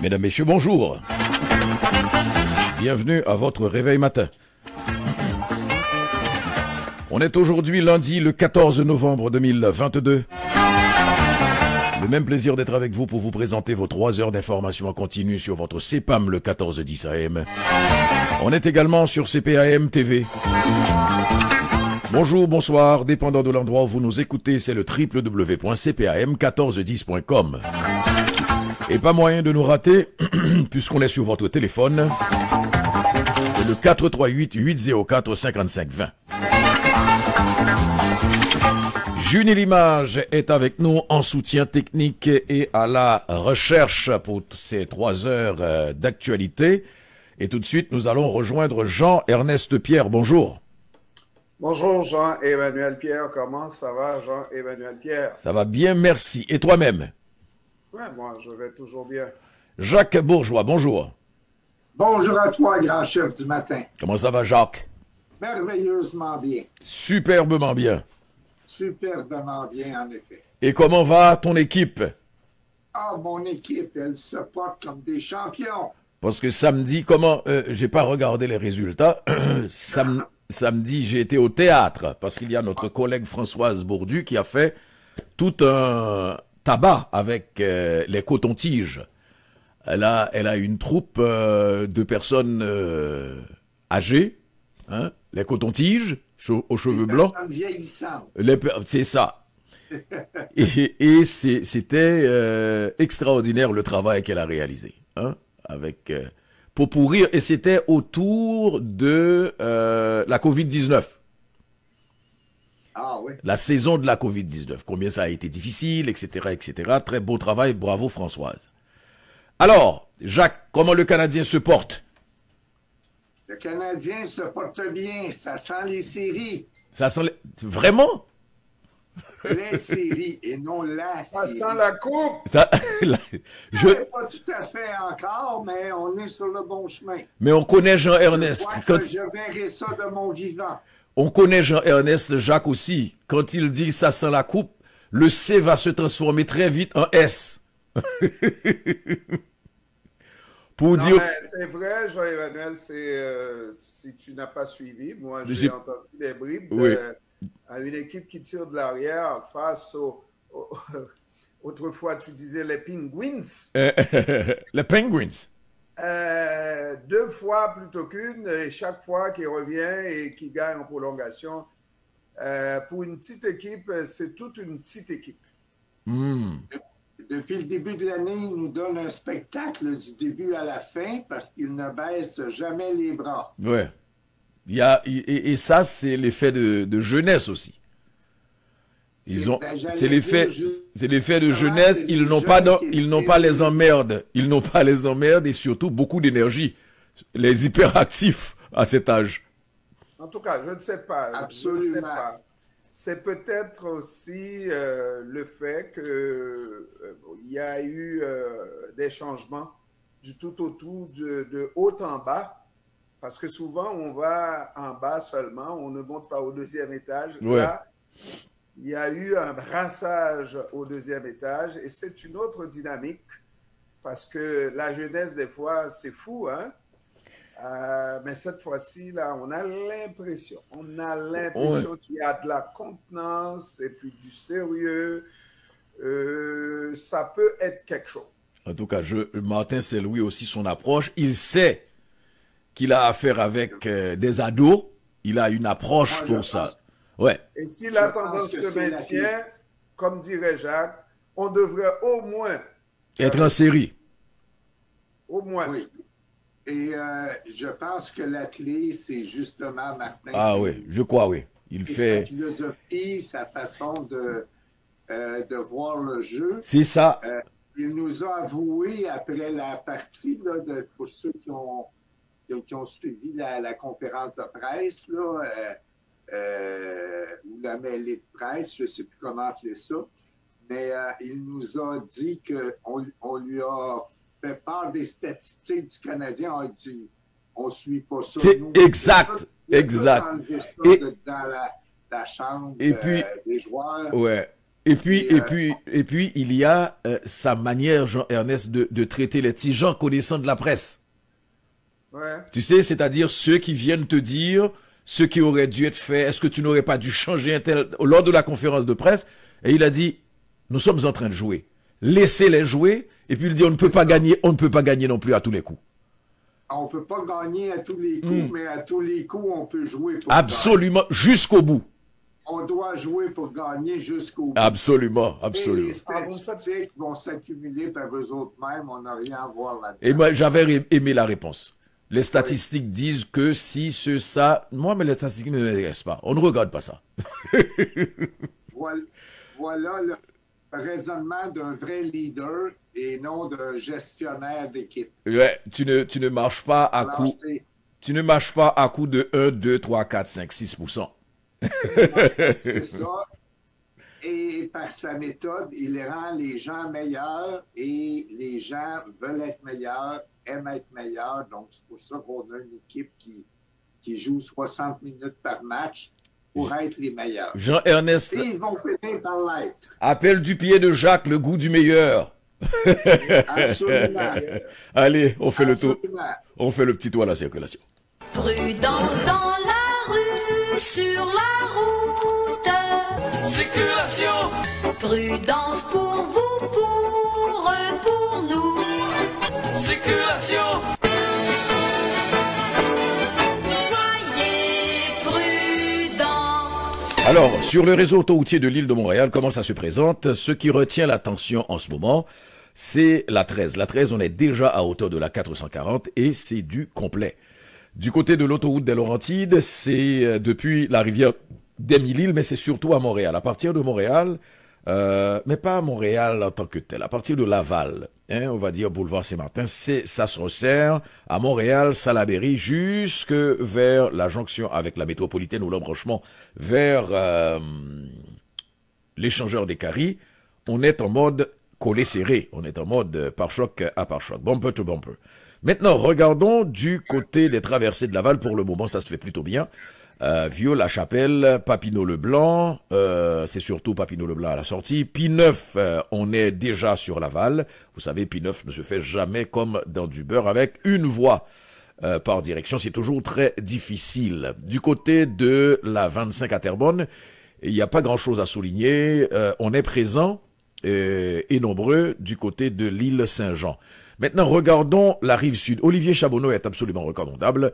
Mesdames, Messieurs, bonjour. Bienvenue à votre réveil matin. On est aujourd'hui lundi le 14 novembre 2022. Le même plaisir d'être avec vous pour vous présenter vos 3 heures d'information en continu sur votre CPAM le 1410 AM. On est également sur CPAM TV. Bonjour, bonsoir, dépendant de l'endroit où vous nous écoutez, c'est le www.cpam1410.com. Et pas moyen de nous rater, puisqu'on est sur votre téléphone, c'est le 438-804-5520. Junie Limage est avec nous en soutien technique et à la recherche pour ces 3 heures d'actualité. Et tout de suite, nous allons rejoindre Jean-Ernest Pierre. Bonjour. Bonjour Jean-Emmanuel Pierre, comment ça va Jean-Emmanuel Pierre? Ça va bien, merci. Et toi-même? Ouais, moi je vais toujours bien. Jacques Bourgeois, bonjour. Bonjour à toi, grand chef du matin. Comment ça va, Jacques? Merveilleusement bien. Superbement bien. Superbement bien, en effet. Et comment va ton équipe? Ah, mon équipe, elle se porte comme des champions. Parce que samedi, j'ai pas regardé les résultats. Samedi, j'ai été au théâtre parce qu'il y a notre collègue Françoise Bourdu qui a fait tout un tabac avec les cotons-tiges. Elle a une troupe de personnes âgées, hein, les cotons-tiges aux cheveux blancs. C'est ça. Et c'était extraordinaire le travail qu'elle a réalisé, hein, avec pour pourrir, et c'était autour de la Covid-19. Ah oui. La saison de la Covid-19. Combien ça a été difficile, etc., etc. Très beau travail, bravo Françoise. Alors, Jacques, comment le Canadien se porte? Le Canadien se porte bien, ça sent les séries. Ça sent Vraiment? Les séries et non la série. Ça sent la coupe. Pas tout à fait encore, mais on est sur le bon chemin. Mais on connaît Jean-Ernest. Je verrai ça de mon vivant. On connaît Jean-Ernest, Jacques aussi. Quand il dit ça sent la coupe, le C va se transformer très vite en S. Pour dire... C'est vrai, Jean-Emmanuel, si tu n'as pas suivi, moi j'ai entendu des bribes à une équipe qui tire de l'arrière face autrefois tu disais les Penguins. Les Penguins. 2 fois plutôt qu'une, et chaque fois qu'il revient et qu'il gagne en prolongation. Pour une petite équipe, c'est toute une petite équipe. Depuis le début de l'année, il nous donne un spectacle du début à la fin parce qu'il ne baisse jamais les bras. Ouais. Et ça, c'est l'effet de jeunesse aussi. C'est l'effet de jeunesse. Ils n'ont pas les emmerdes. Ils n'ont pas les emmerdes et surtout beaucoup d'énergie. Les hyperactifs à cet âge. En tout cas, je ne sais pas. Absolument. Je ne sais pas. C'est peut-être aussi le fait qu'il y a eu des changements du tout au tout, de haut en bas. Parce que souvent, on va en bas seulement, on ne monte pas au 2e étage. Ouais. Là, il y a eu un brassage au 2e étage et c'est une autre dynamique parce que la jeunesse, des fois, c'est fou, hein? Mais cette fois-ci, là, on a l'impression qu'il y a de la contenance et puis du sérieux. Ça peut être quelque chose. En tout cas, Martin Saint-Louis aussi, son approche, il sait qu'il a affaire avec des ados, il a une approche pour ça. Ouais. Et si la tendance se maintient, comme dirait Jacques, on devrait au moins être en série. Au moins. Oui. Et je pense que la clé, c'est justement Martin. Ah oui, je crois, oui. Sa philosophie, sa façon de voir le jeu. C'est ça. Il nous a avoué après la partie, là, pour ceux qui ont suivi la conférence de presse, là, ou la mêlée de presse, je ne sais plus comment appeler ça, mais il nous a dit qu'on lui a fait part des statistiques du Canadien. On ne suit pas ça. C'est exact, exact. Et dans la chambre et puis, des joueurs. Ouais. puis, il y a sa manière, Jean-Ernest, de traiter les petits gens connaissant de la presse. Ouais. Tu sais, c'est-à-dire ceux qui viennent te dire ce qui aurait dû être fait, est-ce que tu n'aurais pas dû changer un tel... Lors de la conférence de presse, et il a dit, nous sommes en train de jouer. Laissez-les jouer, et puis il dit, on ne peut pas gagner non plus à tous les coups. On ne peut pas gagner à tous les coups, mais à tous les coups, on peut jouer pour Absolument, jusqu'au bout. On doit jouer pour gagner jusqu'au bout. Absolument. Et les statistiques vont s'accumuler par eux autres mêmes, on n'a rien à voir là-dedans. Et moi, j'avais aimé la réponse. Les statistiques disent que si, ça... Moi, mais les statistiques ne m'intéressent pas. On ne regarde pas ça. Voilà le raisonnement d'un vrai leader et non d'un gestionnaire d'équipe. Ouais, tu ne marches pas à coup... Tu ne marches pas à coup de 1, 2, 3, 4, 5, 6%. C'est ça. Et par sa méthode, il rend les gens meilleurs et les gens veulent être meilleurs, aiment être meilleurs. Donc, c'est pour ça qu'on a une équipe qui joue 60 minutes par match pour être les meilleurs. Jean-Ernest. Et ils vont finir par l'être. Appelle du pied de Jacques le goût du meilleur. Absolument. Allez, on fait le tour. On fait le petit tour à la circulation. Prudence dans la rue, sur la route. Circulation. Prudence pour vous, pour nous. Circulation. Soyez prudents. Alors, sur le réseau autoroutier de l'île de Montréal, comment ça se présente? Ce qui retient l'attention en ce moment, c'est la 13. La 13, on est déjà à hauteur de la 440 et c'est du complet. Du côté de l'autoroute des Laurentides, c'est depuis la rivière des Mille-Îles, mais c'est surtout à Montréal. À partir de Montréal, mais pas à Montréal en tant que tel, à partir de Laval, on va dire boulevard Saint-Martin, ça se resserre à Montréal, Salaberry, jusque vers la jonction avec la métropolitaine ou l'embranchement vers l'échangeur des Caries. On est en mode collé serré, on est en mode pare-choc à pare-choc, bumper to bumper. Maintenant, regardons du côté des traversées de Laval. Pour le moment, ça se fait plutôt bien. Vieux-la-Chapelle, Papineau-le-Blanc, c'est surtout Papineau-le-Blanc à la sortie. P9, on est déjà sur Laval. Vous savez, P9 ne se fait jamais comme dans du beurre avec une voie par direction. C'est toujours très difficile. Du côté de la 25 à Terrebonne, il n'y a pas grand-chose à souligner. On est présent et nombreux du côté de l'île Saint-Jean. Maintenant, regardons la rive sud. Olivier Chabonneau est absolument recommandable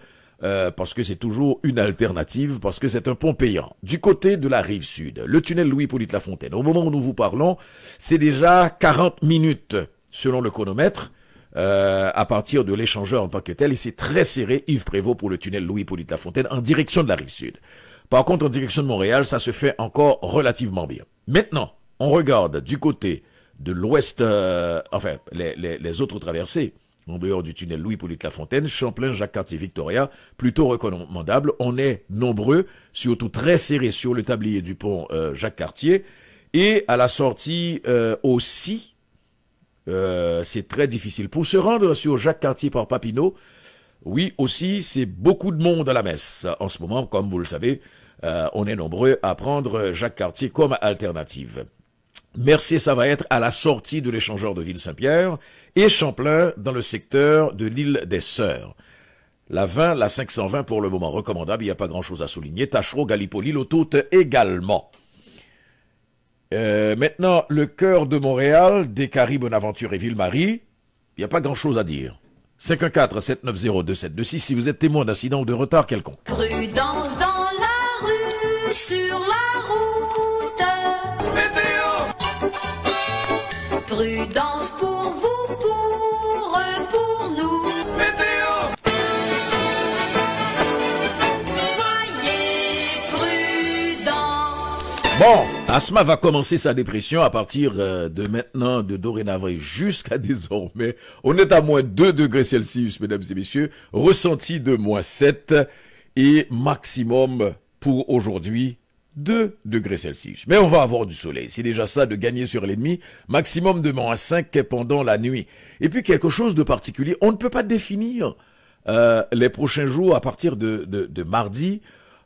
parce que c'est toujours une alternative, parce que c'est un pont payant. Du côté de la rive sud, le tunnel Louis-Hippolyte-Lafontaine, au moment où nous vous parlons, c'est déjà 40 minutes selon le chronomètre à partir de l'échangeur en tant que tel. Et c'est très serré, Yves Prévost, pour le tunnel Louis-Hippolyte-Lafontaine en direction de la rive sud. Par contre, en direction de Montréal, ça se fait encore relativement bien. Maintenant, on regarde du côté de l'ouest, enfin, les autres traversées, en dehors du tunnel Louis-Hippolyte-Lafontaine, Champlain, Jacques-Cartier-Victoria, plutôt recommandable. On est nombreux, surtout très serrés sur le tablier du pont Jacques-Cartier. Et à la sortie aussi, c'est très difficile. Pour se rendre sur Jacques-Cartier par Papineau, oui, aussi, c'est beaucoup de monde à la messe. En ce moment, comme vous le savez, on est nombreux à prendre Jacques-Cartier comme alternative. Mercier, ça va être à la sortie de l'échangeur de Ville-Saint-Pierre et Champlain dans le secteur de l'île des Sœurs. La 20, la 520 pour le moment recommandable, il n'y a pas grand-chose à souligner. Tachereau, Gallipoli, l'Autoute également. Maintenant, le cœur de Montréal, Descaries, Bonaventure et Ville-Marie, il n'y a pas grand-chose à dire. 514-790-2726 si vous êtes témoin d'incident ou de retard quelconque. Prudence dans la rue, sur la route. Météo. Prudence pour vous, pour nous. Météo. Soyez prudents. Bon, Asma va commencer sa dépression à partir de maintenant, de dorénavant jusqu'à désormais. On est à moins 2 degrés Celsius, mesdames et messieurs, ressenti de moins 7 et maximum pour aujourd'hui 2 degrés Celsius. Mais on va avoir du soleil. C'est déjà ça de gagner sur l'ennemi. Maximum de moins 5 pendant la nuit. Et puis quelque chose de particulier. On ne peut pas définir les prochains jours à partir de mardi.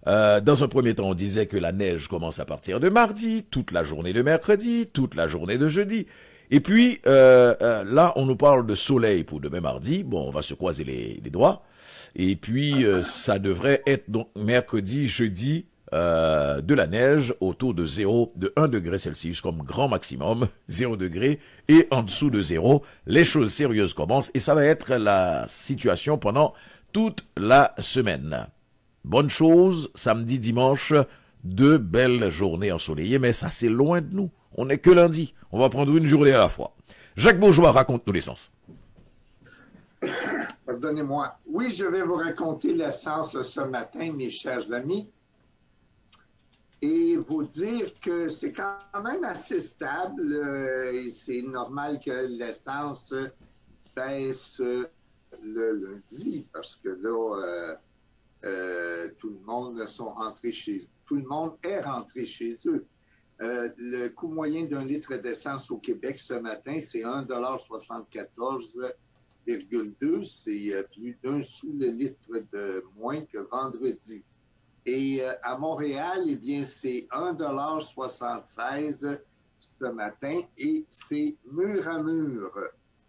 Dans un premier temps, on disait que la neige commence à partir de mardi, toute la journée de mercredi, toute la journée de jeudi. Et puis, là, on nous parle de soleil pour demain mardi. Bon, on va se croiser les doigts. Et puis, ça devrait être donc mercredi, jeudi, de la neige autour de 1 degré Celsius comme grand maximum, 0 degré, et en dessous de 0, les choses sérieuses commencent. Et ça va être la situation pendant toute la semaine. Bonne chose, samedi, dimanche, 2 belles journées ensoleillées, mais ça c'est loin de nous. On n'est que lundi, on va prendre une journée à la fois. Jacques Bourgeois, raconte-nous l'essence. Pardonnez-moi. Oui, je vais vous raconter l'essence ce matin, mes chers amis, et vous dire que c'est quand même assez stable et c'est normal que l'essence baisse le lundi parce que là, tout le monde est rentré chez eux. Le coût moyen d'un litre d'essence au Québec ce matin, c'est 1,74,2 $. C'est plus d'1 sou le litre de moins que vendredi. Et à Montréal, eh bien, c'est 1,76 $ ce matin et c'est mur à mur.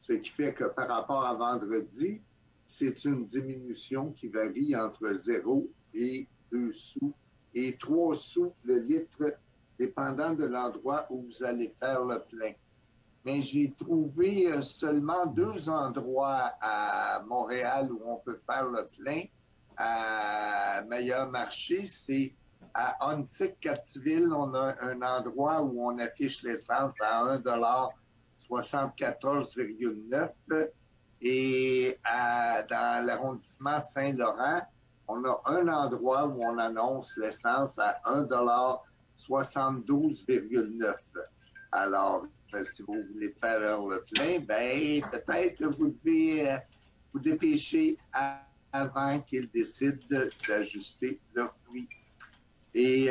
Ce qui fait que par rapport à vendredi, c'est une diminution qui varie entre 0 et 2 sous et 3 sous le litre, dépendant de l'endroit où vous allez faire le plein. Mais j'ai trouvé seulement 2 endroits à Montréal où on peut faire le plein à meilleur marché. C'est à Ontic-Cartierville, on a un endroit où on affiche l'essence à 1,74,9 $ et dans l'arrondissement Saint-Laurent, on a un endroit où on annonce l'essence à 1,72,9 $. Alors, si vous voulez faire le plein, ben peut-être que vous devez vous dépêcher avant qu'ils décident d'ajuster leur prix. Et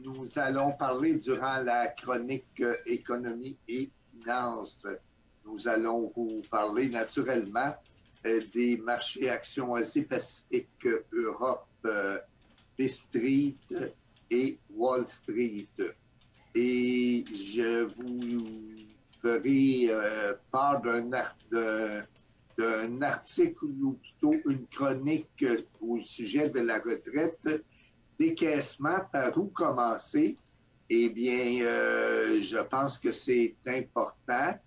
nous allons parler durant la chronique économie et finances. Nous allons vous parler naturellement des marchés actions Asie-Pacifique, Europe, B-Street et Wall Street. Et je vous ferai part d'un article ou plutôt une chronique au sujet de la retraite, décaissement, par où commencer. Eh bien, je pense que c'est important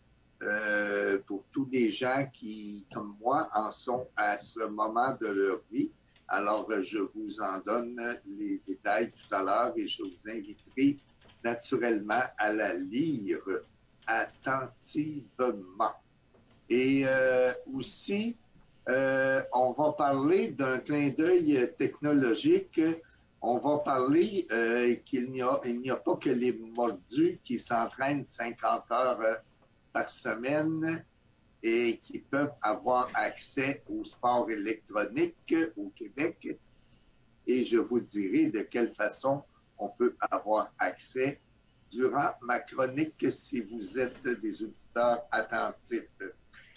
pour tous les gens qui, comme moi, en sont à ce moment de leur vie. Alors, je vous en donne les détails tout à l'heure et je vous inviterai naturellement à la lire attentivement. Et aussi, on va parler d'un clin d'œil technologique. On va parler qu'il n'y a pas que les mordus qui s'entraînent 50 heures par semaine et qui peuvent avoir accès au sport électronique au Québec. Et je vous dirai de quelle façon on peut avoir accès durant ma chronique si vous êtes des auditeurs attentifs.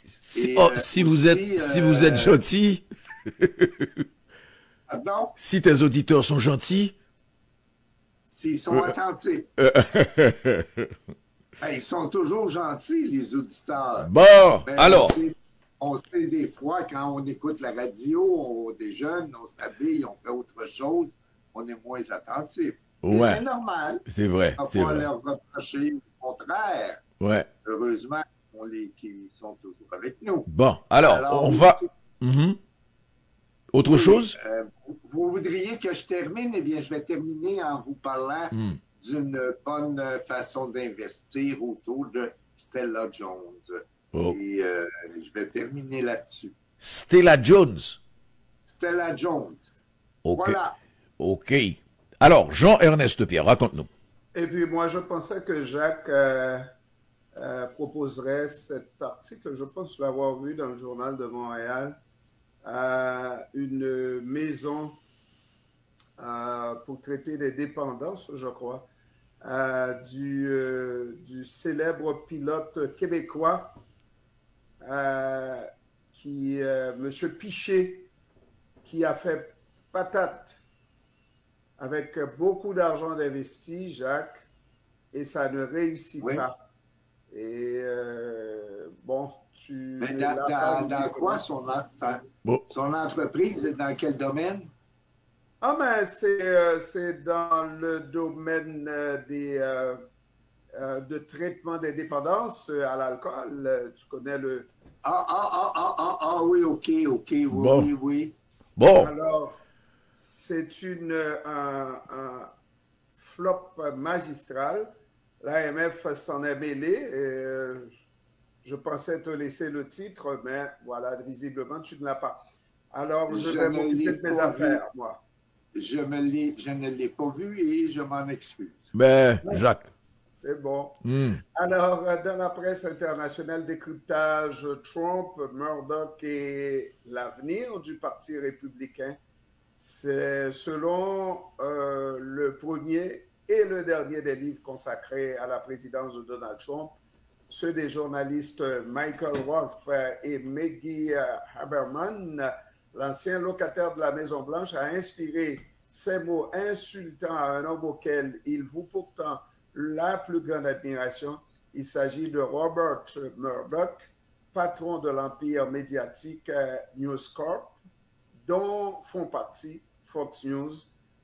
Si vous êtes gentil. Pardon? Si tes auditeurs sont gentils. S'ils sont attentifs. Ils sont toujours gentils, les auditeurs. Bon, alors. On sait des fois, quand on écoute la radio, on déjeune, on s'habille, on fait autre chose, on est moins attentif. Ouais. C'est normal. C'est vrai. On ne va pas leur reprocher le contraire. Ouais. Heureusement, qui sont toujours avec nous. Bon, alors on va. Autre chose? Vous voudriez que je termine? Eh bien, je vais terminer en vous parlant d'une bonne façon d'investir autour de Stella Jones. Oh. Et je vais terminer là-dessus. Stella Jones? Stella Jones. OK. Voilà. OK. Alors, Jean-Ernest Pierre, raconte-nous. Et puis, moi, je pensais que Jacques proposerait cet article, je pense l'avoir vu dans le Journal de Montréal, une maison pour traiter des dépendances, je crois, du célèbre pilote québécois, M. Piché, qui a fait patate avec beaucoup d'argent investi, Jacques, et ça ne réussit Oui. pas. Et bon, Mais ne l'as pas dans oublié quoi comment. Bon. son entreprise, dans quel domaine? Ah, mais c'est dans le domaine de traitement des dépendances à l'alcool. Tu connais le... Oui, OK, oui, Bon. oui, oui. Bon, Alors, c'est un flop magistral. L'AMF s'en est mêlé. Je pensais te laisser le titre, mais voilà, visiblement, tu ne l'as pas. Alors, je Je vais ne m'occuper l'ai de mes pas affaires, moi. Je ne l'ai pas vu et je m'en excuse. ben, Jacques. C'est bon. Hmm. Alors, dans la presse internationale, décryptage Trump, Murdoch et l'avenir du Parti républicain. C'est selon le premier et le dernier des livres consacrés à la présidence de Donald Trump, ceux des journalistes Michael Wolff et Maggie Haberman, l'ancien locataire de la Maison-Blanche, a inspiré ces mots insultants à un homme auquel il voue pourtant la plus grande admiration. Il s'agit de Robert Murdoch, patron de l'empire médiatique News Corp, dont font partie Fox News,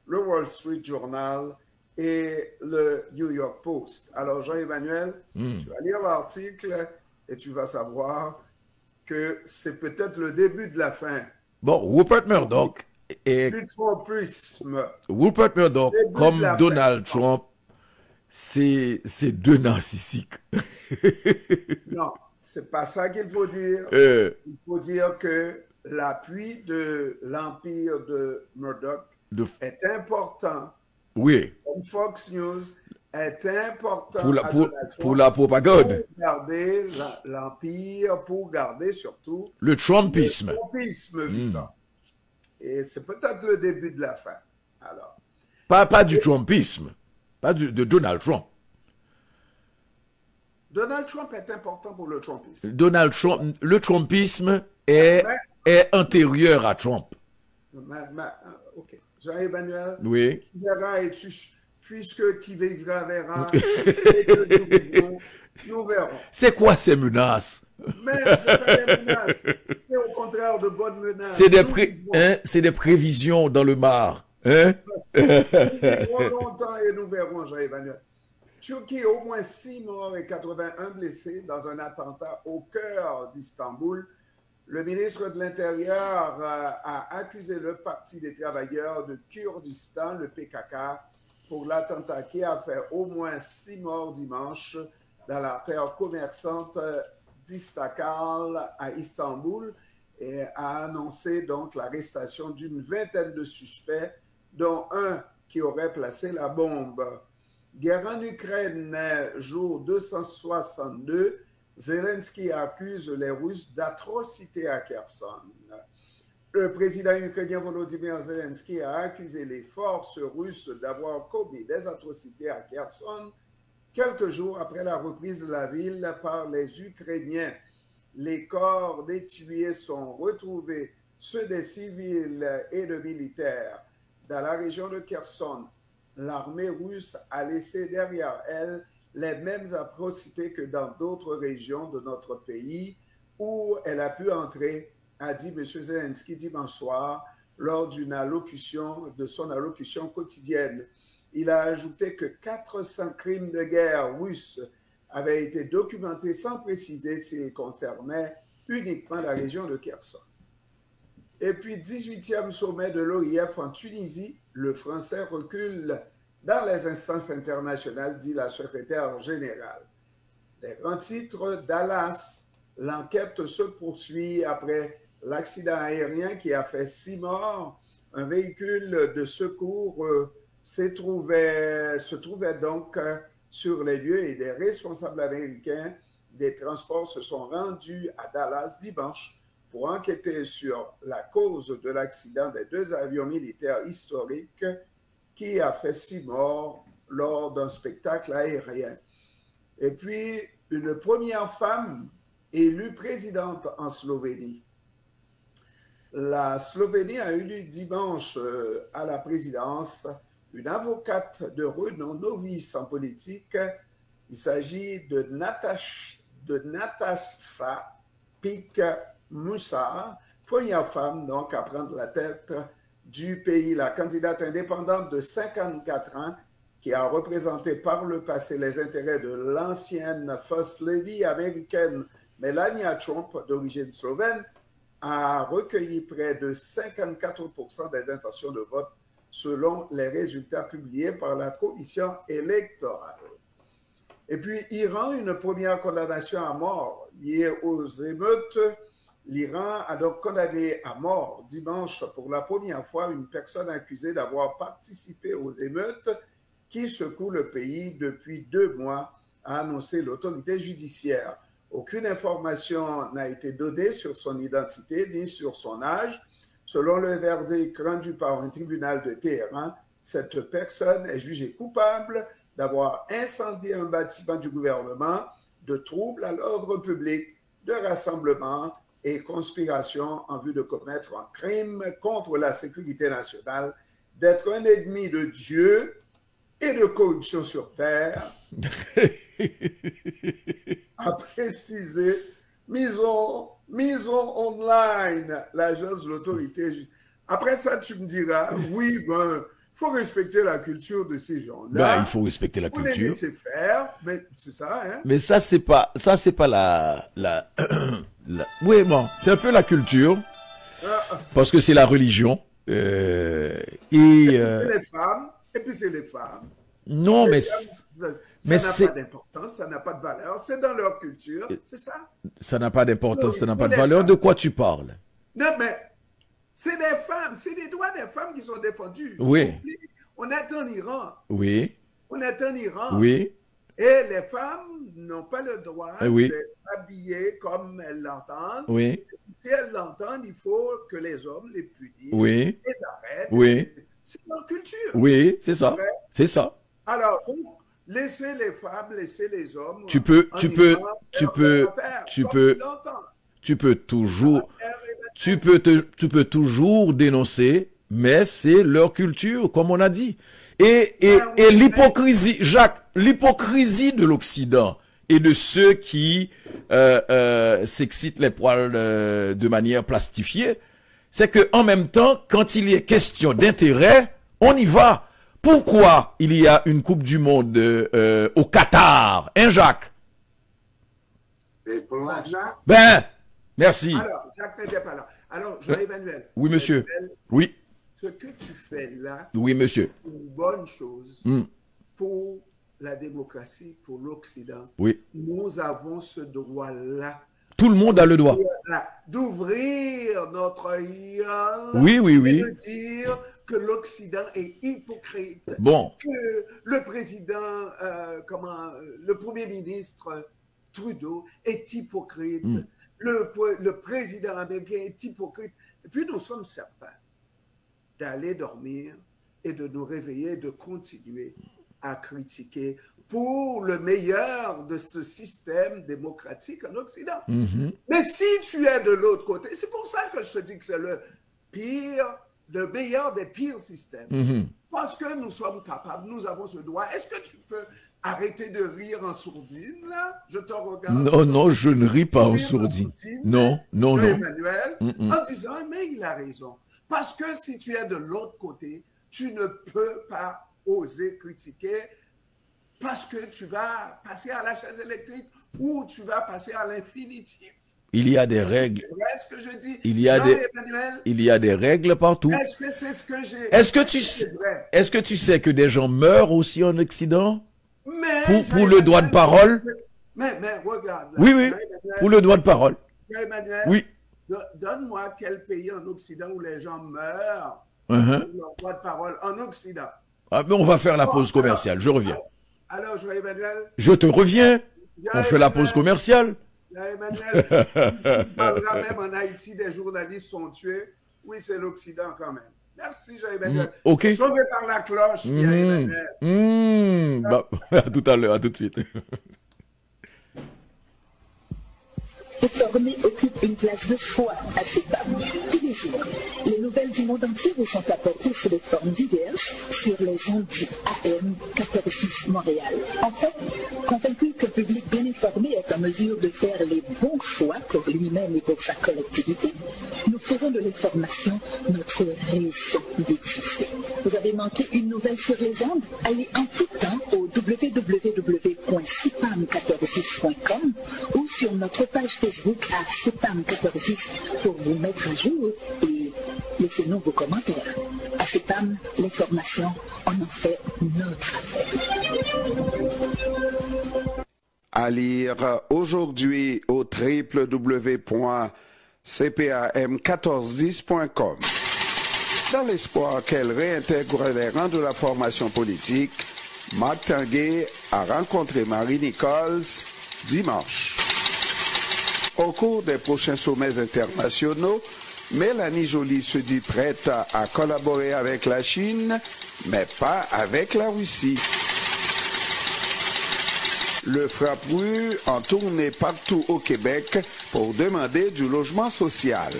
le Wall Street Journal et le New York Post. Alors, Jean-Emmanuel, tu vas lire l'article et tu vas savoir que c'est peut-être le début de la fin Bon, Rupert Murdoch, et du Trumpisme. Rupert Murdoch, Début de comme la Donald fin. Trump, c'est deux narcissiques. Non, c'est pas ça qu'il faut dire. Euh, Il faut dire que l'appui de l'empire de Murdoch de- est important. oui, Comme Fox News est important pour la, à pour, Donald pour Trump la propagande, pour garder l'empire, pour garder surtout le Trumpisme. le trumpisme vivant. Et c'est peut-être le début de la fin. Alors, Pas du Trumpisme, pas de Donald Trump. Donald Trump est important pour le trumpisme. Donald Trump, le Trumpisme est antérieur à Trump. OK. Jean-Emmanuel, Oui. tu verras et puisque qui vivra verra, et que nous verrons. C'est quoi ces menaces? Mais c'est pas des menaces, c'est au contraire de bonnes menaces. C'est des, Nous vivons. c'est des prévisions dans le mar. Hein? Nous vivrons longtemps et nous verrons, Jean-Emmanuel. Turquie, au moins 6 morts et 81 blessés dans un attentat au cœur d'Istanbul. Le ministre de l'Intérieur a accusé le Parti des travailleurs de Kurdistan, le PKK, pour l'attentat qui a fait au moins 6 morts dimanche dans l'artère commerçante d'Istakal à Istanbul et a annoncé donc l'arrestation d'une vingtaine de suspects, dont un qui aurait placé la bombe. Guerre en Ukraine, jour 262, Zelensky accuse les Russes d'atrocités à Kherson. Le président ukrainien Volodymyr Zelensky a accusé les forces russes d'avoir commis des atrocités à Kherson quelques jours après la reprise de la ville par les Ukrainiens. Les corps des tués sont retrouvés, ceux des civils et de militaires. Dans la région de Kherson, l'armée russe a laissé derrière elle les mêmes atrocités que dans d'autres régions de notre pays où elle a pu entrer, a dit M. Zelensky dimanche soir lors de son allocution quotidienne. Il a ajouté que 400 crimes de guerre russes avaient été documentés sans préciser s'ils concernaient uniquement la région de Kherson. Et puis, 18e sommet de l'OIF en Tunisie, le français recule dans les instances internationales, dit la secrétaire générale. Les grands titres, Dallas, l'enquête se poursuit après l'accident aérien qui a fait 6 morts. Un véhicule de secours se trouvait donc sur les lieux et des responsables américains des transports se sont rendus à Dallas dimanche pour enquêter sur la cause de l'accident des 2 avions militaires historiques qui a fait 6 morts lors d'un spectacle aérien. Et puis, une première femme élue présidente en Slovénie. La Slovénie a élu dimanche à la présidence une avocate de renom novice en politique. Il s'agit de Natasha Pique Moussa, première femme donc à prendre la tête du pays. La candidate indépendante de 54 ans qui a représenté par le passé les intérêts de l'ancienne First Lady américaine Melania Trump, d'origine slovène, a recueilli près de 54% des intentions de vote selon les résultats publiés par la commission électorale. Et puis, Iran, une première condamnation à mort liée aux émeutes. L'Iran a donc condamné à mort dimanche pour la première fois une personne accusée d'avoir participé aux émeutes qui secouent le pays depuis 2 mois, a annoncé l'autorité judiciaire. Aucune information n'a été donnée sur son identité ni sur son âge. Selon le verdict rendu par un tribunal de Téhéran, cette personne est jugée coupable d'avoir incendié un bâtiment du gouvernement, de troubles à l'ordre public, de rassemblement et conspiration en vue de commettre un crime contre la sécurité nationale, d'être un ennemi de Dieu et de corruption sur terre, a précisé Maison Online, l'agence de l'autorité. Après ça, tu me diras, oui, ben, il faut respecter la culture de ces gens-là. Ben, il faut respecter la On les culture. laisser faire, mais c'est ça, hein. Mais ça, c'est pas oui, bon, c'est un peu la culture, parce que c'est la religion. C'est les femmes, et puis c'est les femmes. Non, mais Ça mais n'a pas d'importance, ça n'a pas de valeur, c'est dans leur culture, c'est ça. ça n'a pas d'importance, ça n'a pas de les valeur. femmes. De quoi tu parles? Non, mais c'est des femmes, c'est les droits des femmes qui sont défendus. Oui. On est en Iran. Oui, On est en Iran. oui, Et les femmes n'ont pas le droit oui. d'être habillées comme elles l'entendent. oui, Si elles l'entendent, il faut que les hommes les punissent, oui, les arrêtent. oui, C'est leur culture. oui, c'est ça, Ouais. c'est ça. Alors, donc, laissez les femmes, laissez les hommes. Tu peux toujours dénoncer, mais c'est leur culture, comme on a dit. Et l'hypocrisie, Jacques, l'hypocrisie de l'Occident et de ceux qui s'excitent les poils de manière plastifiée, c'est que en même temps, quand il y est question d'intérêt, on y va. Pourquoi il y a une Coupe du Monde au Qatar, hein, Jacques? Et pour l'argent, Ben, merci. Alors, Jacques n'était pas là. Alors, Jean-Emmanuel. Oui, monsieur. Jean-Emmanuel, Oui, ce que tu fais là, oui, monsieur. c'est une bonne chose Hmm. pour la démocratie, pour l'Occident. Oui. Nous avons ce droit-là Tout le monde a le droit. d'ouvrir notre gueule Oui, oui, oui. et de dire que l'Occident est hypocrite. Bon, Que le président, le premier ministre Trudeau est hypocrite. Mm. Le président américain est hypocrite. Et puis nous sommes certains d'aller dormir et de nous réveiller, de continuer à critiquer pour le meilleur de ce système démocratique en Occident. mhm. Mais si tu es de l'autre côté, c'est pour ça que je te dis que c'est le meilleur des pires systèmes. Mhm. Parce que nous sommes capables, nous avons ce droit. Est-ce que tu peux arrêter de rire en sourdine, là? Je te regarde. Non, non, je ne ris pas en Rire sourdine. Non, non, non. Emmanuel, Mm-mm. en disant, mais il a raison. Parce que si tu es de l'autre côté, tu ne peux pas oser critiquer parce que tu vas passer à la chaise électrique ou tu vas passer à l'infinitif. Il y a des règles. C'est vrai ce que je dis. Il y a des- Emmanuel, Il y a des règles partout. est-ce que c'est ce que j'ai... Est-ce que tu C'est sais, vrai. est-ce que tu sais que des gens meurent aussi en Occident? Mais, Pour le droit de parole? Mais regarde. là, Oui, oui. Jean-Emmanuel, Pour le droit de parole. Jean-Emmanuel, Oui. Donne-moi quel pays en Occident où les gens meurent Mhm. pour leur droit de parole en Occident. Ah, mais on va faire la pause commerciale. Je reviens. Alors, Jean-Emmanuel, Je te reviens. On fait la pause commerciale. Jean-Emmanuel, tu parleras même en Haïti, des journalistes sont tués. Oui, c'est l'Occident quand même. Merci, Jean-Emmanuel. Mm, ok. Sauvé par la cloche, Pierre-Emmanuel. Bah, à tout à l'heure, à tout de suite. Désormais occupe une place de choix à CEPAM. Tous les jours, les nouvelles du monde entier vous sont apportées sous des formes diverses sur les ondes du AM 14 Montréal. En fait, convaincu que le public bien informé est en mesure de faire les bons choix pour lui-même et pour sa collectivité, nous faisons de l'information notre raison d'exister. Vous avez manqué une nouvelle sur les ondes? Allez en tout temps au www.cipam1410.com ou sur notre page Facebook à CIPAM1410 pour vous mettre à jour et laissez-nous vos commentaires. À CIPAM, l'information, on en fait notre affaire. À lire aujourd'hui au www.cpam1410.com. Dans l'espoir qu'elle réintègre les rangs de la formation politique, Marc Tanguay a rencontré Marie Nichols dimanche. Au cours des prochains sommets internationaux, Mélanie Joly se dit prête à collaborer avec la Chine, mais pas avec la Russie. Le Frappru en tournée partout au Québec pour demander du logement social.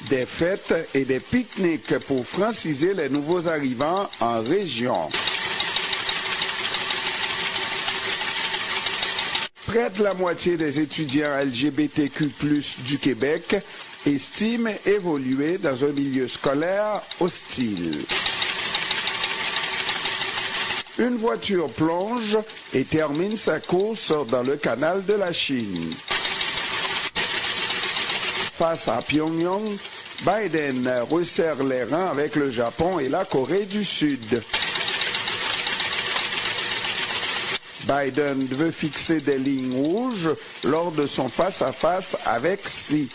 Des fêtes et des pique-niques pour franciser les nouveaux arrivants en région. Près de la moitié des étudiants LGBTQ+ du Québec estiment évoluer dans un milieu scolaire hostile. Une voiture plonge et termine sa course dans le canal de la Chine. Face à Pyongyang, Biden resserre les rangs avec le Japon et la Corée du Sud. Biden veut fixer des lignes rouges lors de son face-à-face avec Xi.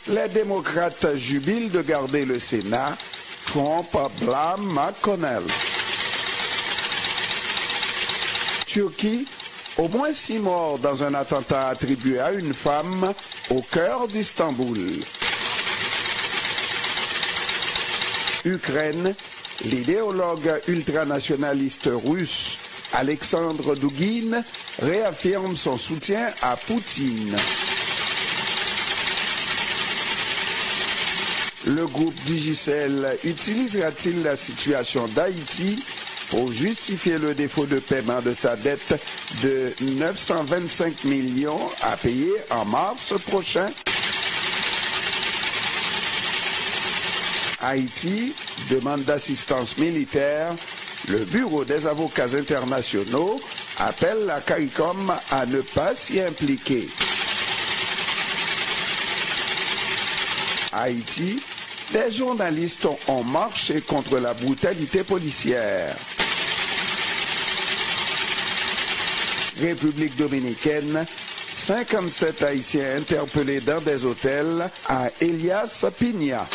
Les démocrates jubilent de garder le Sénat. Trump blâme McConnell. Turquie, au moins 6 morts dans un attentat attribué à une femme au cœur d'Istanbul. Ukraine, l'idéologue ultranationaliste russe Alexandre Douguine réaffirme son soutien à Poutine. Le groupe Digicel utilisera-t-il la situation d'Haïti pour justifier le défaut de paiement de sa dette de 925 millions à payer en mars prochain? Haïti demande d'assistance militaire. Le Bureau des avocats internationaux appelle la CARICOM à ne pas s'y impliquer. Haïti, des journalistes ont marché contre la brutalité policière. République dominicaine, 57 Haïtiens interpellés dans des hôtels à Elias Piña.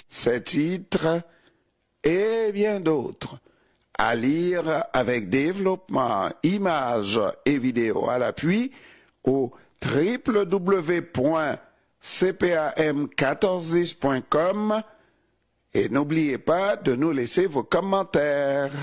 Ces titres et bien d'autres à lire avec développement, images et vidéos à l'appui au www.cpam1410.com et n'oubliez pas de nous laisser vos commentaires.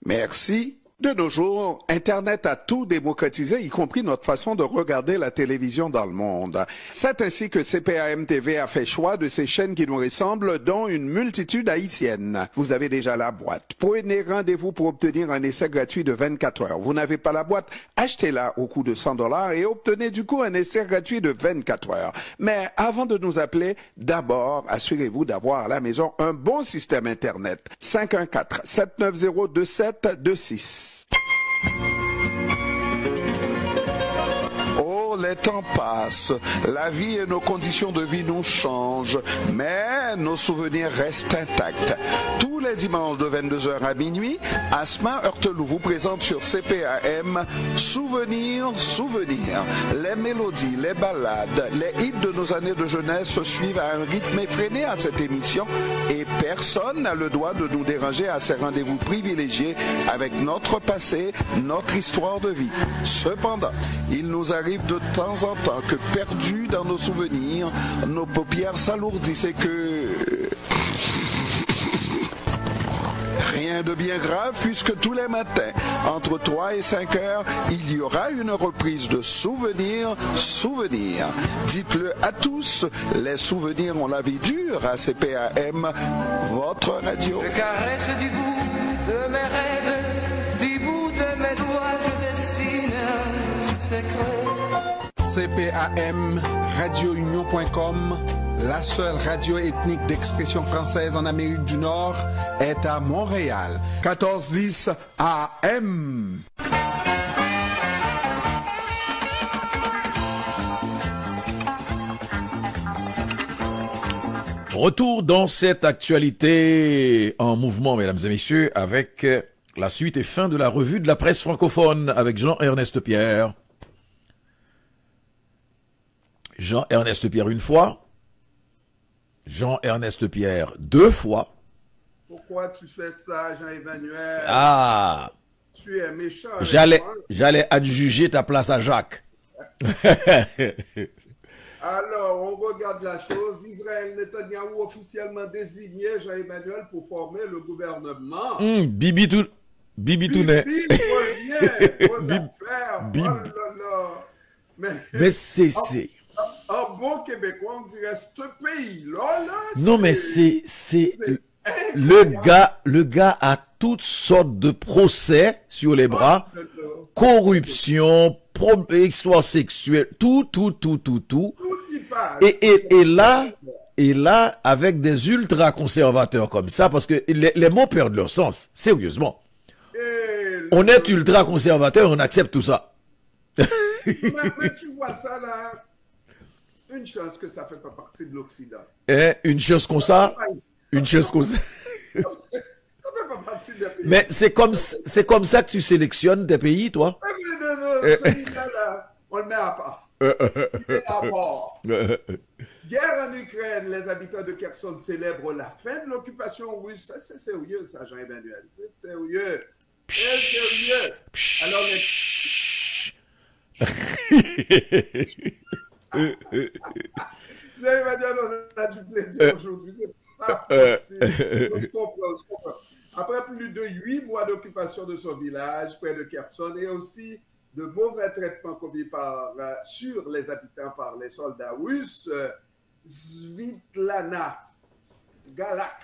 Merci. De nos jours, Internet a tout démocratisé, y compris notre façon de regarder la télévision dans le monde. C'est ainsi que CPAM TV a fait choix de ces chaînes qui nous ressemblent, dont une multitude haïtienne. Vous avez déjà la boîte. Prenez rendez-vous pour obtenir un essai gratuit de 24 heures. Vous n'avez pas la boîte? Achetez-la au coût de $100 et obtenez du coup un essai gratuit de 24 heures. Mais avant de nous appeler, d'abord, assurez-vous d'avoir à la maison un bon système Internet. 514-790-2726. Oh, les temps passent, la vie et nos conditions de vie nous changent, mais nos souvenirs restent intacts. Tous les dimanches de 22h à minuit, Asma Heurtelou vous présente sur CPAM Souvenirs, Souvenirs. Les mélodies, les ballades, les hits de nos années de jeunesse suivent à un rythme effréné à cette émission et personne n'a le droit de nous déranger à ces rendez-vous privilégiés avec notre passé, notre histoire de vie. Cependant, il nous arrive de temps en temps que perdus dans nos souvenirs, nos paupières s'alourdissent et que... rien de bien grave puisque tous les matins, entre 3 et 5 heures, il y aura une reprise de Souvenirs. Dites-le à tous, les souvenirs ont la vie dure à CPAM, votre radio. Je caresse du bout de mes rêves, du bout de mes doigts, je dessine un secret. CPAM, radiounion.com, la seule radio ethnique d'expression française en Amérique du Nord, est à Montréal. 1410 AM. Retour dans cette actualité en mouvement, mesdames et messieurs, avec la suite et fin de la revue de la presse francophone avec Jean-Ernest Pierre. Jean-Ernest Pierre une fois, Jean-Ernest Pierre deux fois. Pourquoi tu fais ça, Jean-Emmanuel? Ah, Tu es méchant. j'allais adjuger ta place à Jacques. Alors, on regarde la chose. Israël Netanyahou officiellement désigné, Jean-Emmanuel, pour former le gouvernement. Bibi Tounet. Bibi revient aux affaires. Bibi. Oh là là. Mais c'est... Un bon Québécois, on dirait ce pays-là. Non, mais c'est le gars a toutes sortes de procès sur les bras, corruption, histoire sexuelle, tout. Et là, avec des ultra-conservateurs comme ça, parce que les mots perdent leur sens, sérieusement. On est ultra-conservateur, on accepte tout ça. Mais tu vois ça là, une chance que ça ne fait pas partie de l'Occident. Une chose comme ça, une chose comme ça. Ça ne fait pas partie des pays. Mais c'est comme ça que tu sélectionnes tes pays, toi? Non, celui-là, on le met à part. Guerre en Ukraine, les habitants de Kherson célèbrent la fin de l'occupation russe. C'est sérieux, ça, Jean-Emmanuel. C'est sérieux. C'est sérieux. Alors, Jean-Emmanuel, on a du plaisir aujourd'hui. C'est pas possible. On se comprend. Après plus de 8 mois d'occupation de son village, près de Kherson, et aussi de mauvais traitements commis sur les habitants par les soldats russes, Svitlana Galak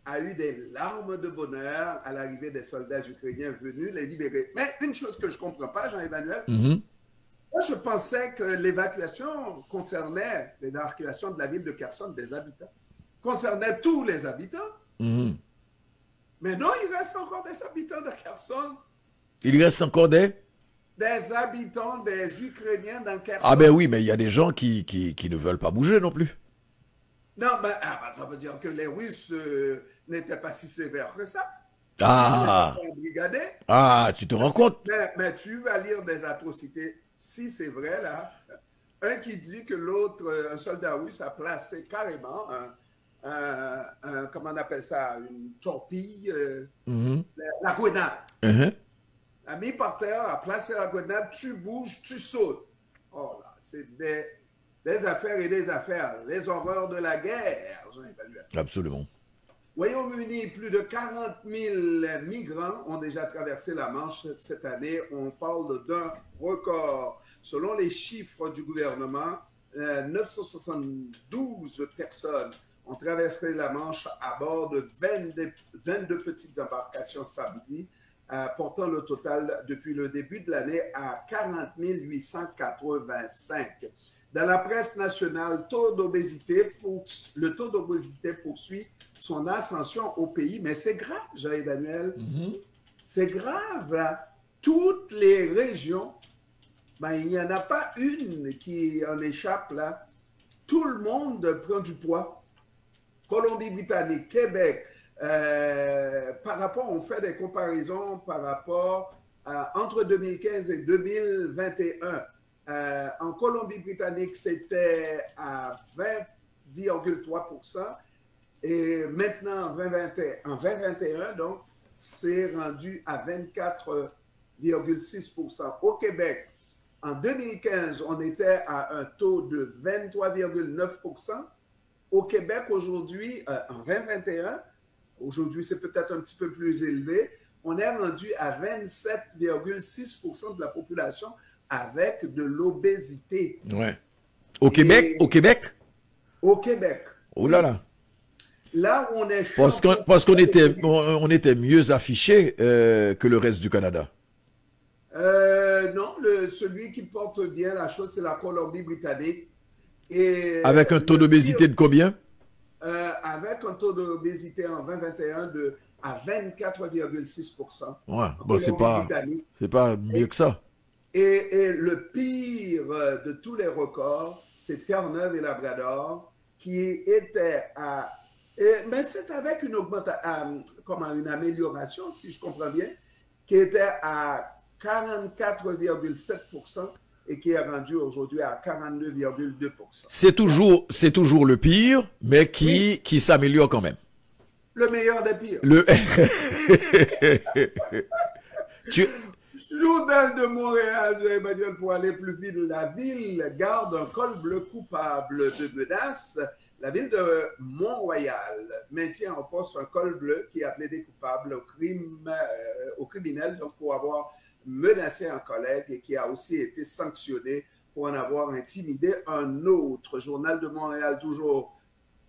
a eu des larmes de bonheur à l'arrivée des soldats ukrainiens venus les libérer. Mais une chose que je ne comprends pas, Jean-Emmanuel, moi je pensais que l'évacuation concernait l'évacuation de la ville de Kherson des habitants, concernait tous les habitants. Mais non, il reste encore des habitants de Kherson. Il reste encore des habitants, des Ukrainiens dans Kherson. Ah ben oui, mais il y a des gens qui ne veulent pas bouger non plus. Non, mais ça veut dire que les Russes n'étaient pas si sévères que ça. Tu te rends compte? Mais tu vas lire des atrocités, si c'est vrai là. Un qui dit que l'autre, un soldat russe a placé carrément comment on appelle ça, une torpille, la grenade. A mis par terre, a placé la grenade, tu bouges, tu sautes. Oh là, c'est des affaires et des affaires, les horreurs de la guerre. Absolument. Royaume-Uni, plus de 40 000 migrants ont déjà traversé la Manche cette année. On parle d'un record. Selon les chiffres du gouvernement, 972 personnes ont traversé la Manche à bord de 22 petites embarcations samedi, portant le total depuis le début de l'année à 40 885. Dans la presse nationale, le taux d'obésité poursuit son ascension au pays, mais c'est grave, Jean-Emmanuel. C'est grave. Hein? Toutes les régions, il n'y en a pas une qui en échappe là. Tout le monde prend du poids. Colombie-Britannique, Québec, par rapport, on fait des comparaisons par rapport entre 2015 et 2021. En Colombie-Britannique, c'était à 20,3%. Et maintenant, en 2021, donc, c'est rendu à 24,6%. Au Québec, en 2015, on était à un taux de 23,9%. Au Québec, aujourd'hui, en 2021, Aujourd'hui, c'est peut-être un petit peu plus élevé. On est rendu à 27,6% de la population avec de l'obésité. Ouais. Au Québec? Au Québec? Au Québec. Oh là là. Là où on est... Parce qu'on était, on était mieux affichés que le reste du Canada. Non, celui qui porte bien la chose, c'est la Colombie-Britannique. Et avec un taux d'obésité de combien? Avec un taux d'obésité en 2021 à 24,6%. Ouais, bon, c'est pas mieux que ça. Et le pire de tous les records, c'est Terre-Neuve et Labrador, qui était à... mais c'est avec une augmentation, une amélioration, si je comprends bien, qui était à 44,7% et qui est rendu aujourd'hui à 42,2%. C'est toujours le pire, mais qui s'améliore quand même. Le meilleur des pires. Journal de Montréal, Emmanuel, pour aller plus vite, la ville garde un col bleu coupable de menaces. La ville de Mont-Royal maintient en poste un col bleu qui a plaidé coupable au criminel donc pour avoir menacé un collègue et qui a aussi été sanctionné pour en avoir intimidé un autre. Journal de Montréal, toujours.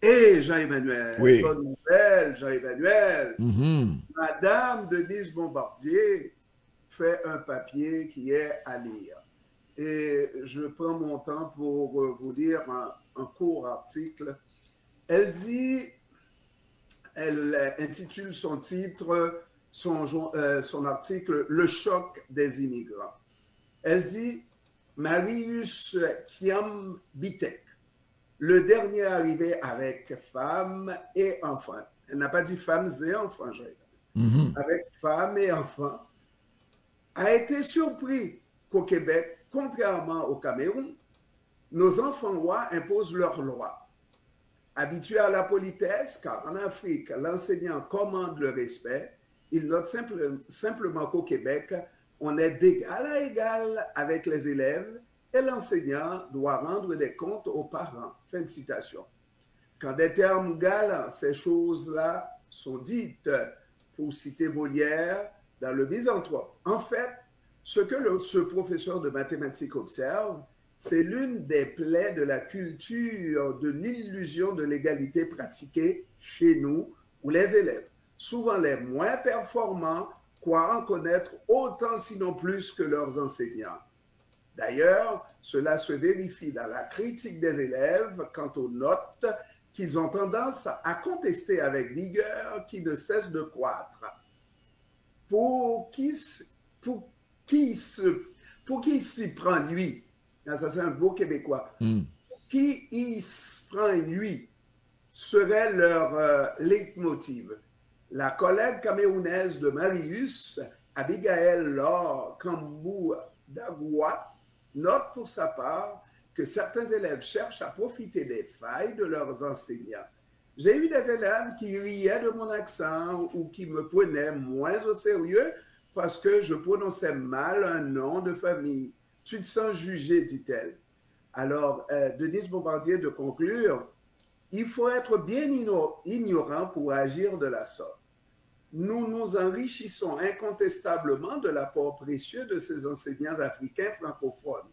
Et Jean-Emmanuel, oui. Bonne nouvelle, Jean-Emmanuel. Mm-hmm. Madame Denise Bombardier fait un papier qui est à lire. Et je prends mon temps pour vous lire un court article. Elle intitule son titre, son article « Le choc des immigrants ». Elle dit « Marius Kiam-Bitek, le dernier arrivé avec femmes et enfants ». Elle n'a pas dit femmes et enfants, avec femmes et enfants, a été surpris qu'au Québec, contrairement au Cameroun, nos enfants rois imposent leurs lois. Habitués à la politesse, car en Afrique, l'enseignant commande le respect, il note simplement qu'au Québec, on est d'égal à égal avec les élèves et l'enseignant doit rendre des comptes aux parents. Fin de citation. Quand des termes galants, ces choses-là sont dites, pour citer Molière, dans le Misanthrope. En fait, ce que ce professeur de mathématiques observe, c'est l'une des plaies de la culture de l'illusion de l'égalité pratiquée chez nous, où les élèves, souvent les moins performants, croient en connaître autant sinon plus que leurs enseignants. D'ailleurs, cela se vérifie dans la critique des élèves quant aux notes qu'ils ont tendance à contester avec vigueur qui ne cesse de croître. Pour qui s'y prend lui? Ça, c'est un beau québécois. Qui y prend lui serait leur leitmotiv. La collègue camerounaise de Marius, Abigail Laure Kambou Dagua, note pour sa part que certains élèves cherchent à profiter des failles de leurs enseignants. J'ai eu des élèves qui riaient de mon accent ou qui me prenaient moins au sérieux parce que je prononçais mal un nom de famille. Tu te sens jugé, dit-elle. Alors, Denise Bombardier de conclure, il faut être bien ignorant pour agir de la sorte. Nous nous enrichissons incontestablement de l'apport précieux de ces enseignants africains francophones.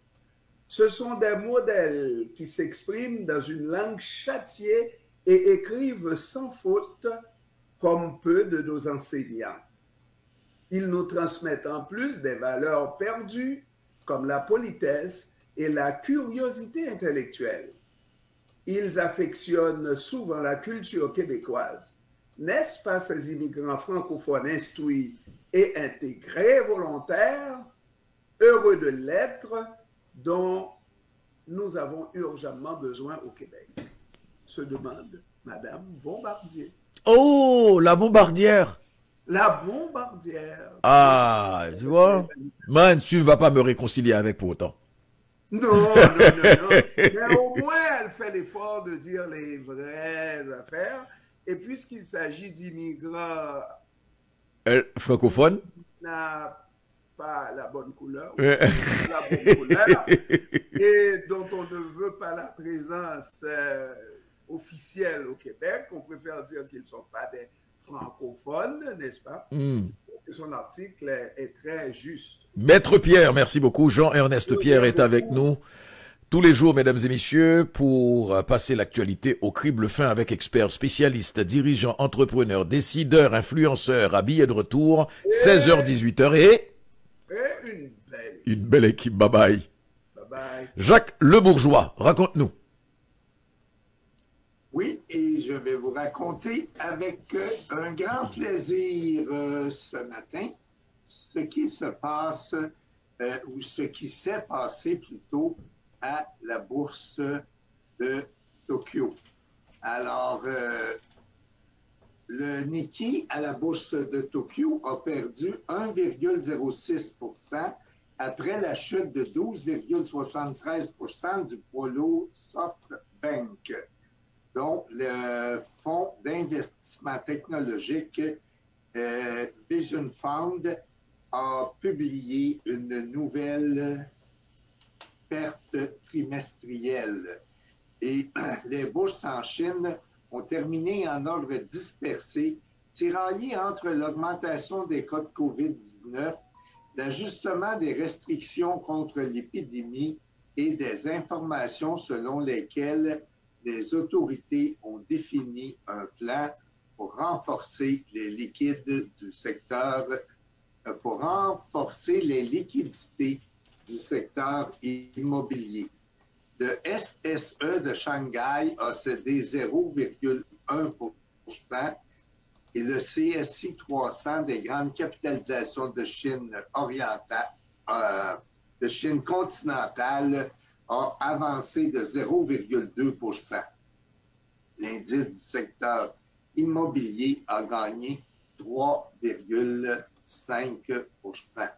Ce sont des modèles qui s'expriment dans une langue châtiée et écrivent sans faute comme peu de nos enseignants. Ils nous transmettent en plus des valeurs perdues comme la politesse et la curiosité intellectuelle. Ils affectionnent souvent la culture québécoise. N'est-ce pas ces immigrants francophones instruits et intégrés volontaires, heureux de l'être, dont nous avons urgemment besoin au Québec? Se demande Madame Bombardier. Oh, la Bombardière! La Bombardière. Ah, tu vois? Man, tu ne vas pas me réconcilier avec pour autant. Non. Mais au moins, elle fait l'effort de dire les vraies affaires. Et puisqu'il s'agit d'immigrants francophones, n'a pas la bonne couleur, la bonne couleur, et dont on ne veut pas la présence officielle au Québec, on préfère dire qu'ils ne sont pas des francophone, n'est-ce pas? Son article est très juste. Maître Pierre, merci beaucoup. Jean-Ernest Pierre est avec nous tous les jours, mesdames et messieurs, pour passer l'actualité au crible fin avec experts, spécialistes, dirigeants, entrepreneurs, décideurs, influenceurs, habillés de retour, 16h, 18h et une belle équipe. Bye bye. Bye bye. Jacques Le Bourgeois, raconte-nous. Oui, et je vais vous raconter avec un grand plaisir ce matin ce qui se passe, ou ce qui s'est passé plutôt à la bourse de Tokyo. Alors, le Nikkei à la bourse de Tokyo a perdu 1,06% après la chute de 12,73% du poids lourd SoftBank, dont le fonds d'investissement technologique Vision Fund a publié une nouvelle perte trimestrielle. Et les bourses en Chine ont terminé en ordre dispersé, tiraillées entre l'augmentation des cas de COVID-19, l'ajustement des restrictions contre l'épidémie et des informations selon lesquelles les autorités ont défini un plan pour renforcer les liquides du secteur, pour renforcer les liquidités du secteur immobilier. Le SSE de Shanghai a cédé 0,1% et le CSI 300 des grandes capitalisations de Chine orientale, de Chine continentale, a avancé de 0,2%. L'indice du secteur immobilier a gagné 3,5%.